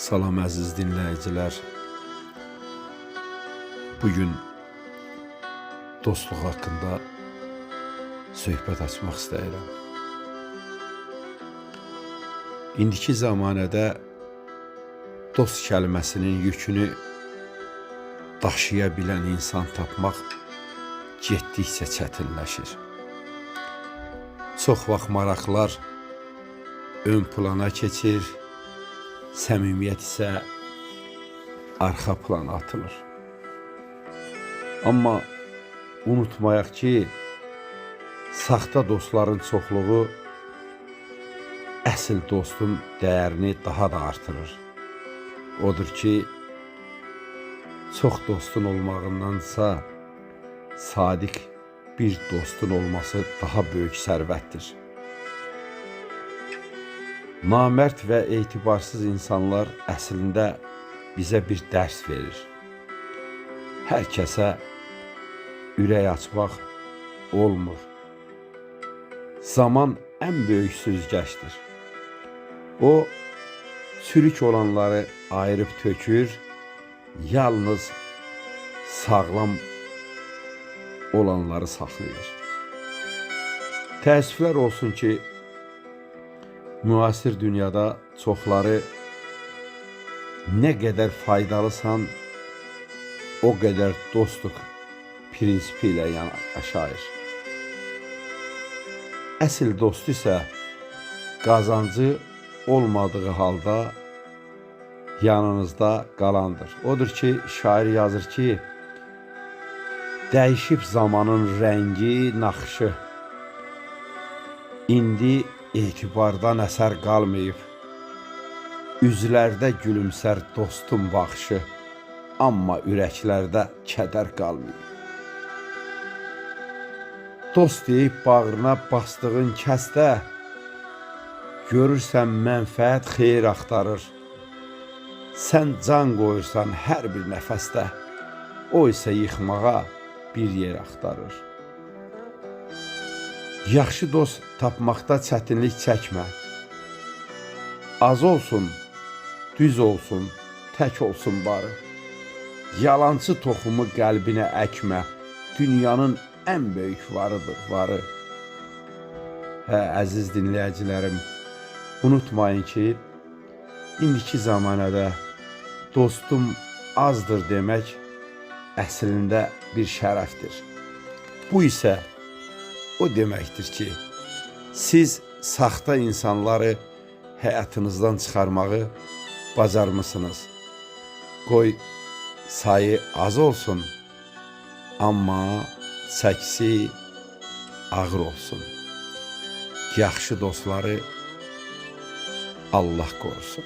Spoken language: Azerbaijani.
Salam əziz dinləyicilər. Bugün dostluq haqqında söhbət açmaq istəyirəm. İndiki zamanədə dost kəlməsinin yükünü daşıya bilən insan tapmaq getdikcə çətinləşir. Çox vaxt maraqlar ön plana keçir, səmimiyyət isə arxa plana atılır. Amma unutmayaq ki, saxta dostların çoxluğu əsl dostun dəyərini daha da artırır. Odur ki, çox dostun olmağındansa sadiq bir dostun olması daha böyük sərvətdir. Namərd və etibarsız insanlar əslində bizə bir dərs verir. Hər kəsə ürək açmaq olmur. Zaman ən böyük süzgəçdir. O, çürük olanları ayırıb tökür, yalnız sağlam olanları saxlayır. Təəssüflər olsun ki, müasir dünyada çoxları nə qədər faydalısan, o qədər dostluq prinsipi ilə yaşayır. Əsl dost isə qazancı olmadığı halda yanınızda qalandır. Odur ki, şair yazır ki, dəyişib zamanın rəngi, naxışı, indi etibardan əsər qalmayıb, üzlərdə gülümsər dostun baxışı, amma ürəklərdə kədər qalmayıb. Dost deyib bağrına bastığın kəsdə, görürsən mənfəət xeyir axtarır. Sən can qoyursan hər bir nəfəsdə, o isə yıxmağa bir yer axtarır. Yaxşı dost tapmaqda çətinlik çəkmə. Az olsun, düz olsun, tək olsun barı. Yalancı toxumu qəlbinə əkmə, dünyanın ən böyük varıdır, varı. Əziz dinləyicilərim, unutmayın ki, indiki zamanədə dostum azdır demək əslində bir şərəfdir. Bu isə o deməkdir ki, siz saxta insanları həyatınızdan çıxarmağı bacarmısınız. Qoy sayı az olsun, amma çəkisi ağır olsun. Yaxşı dostları Allah qorusun.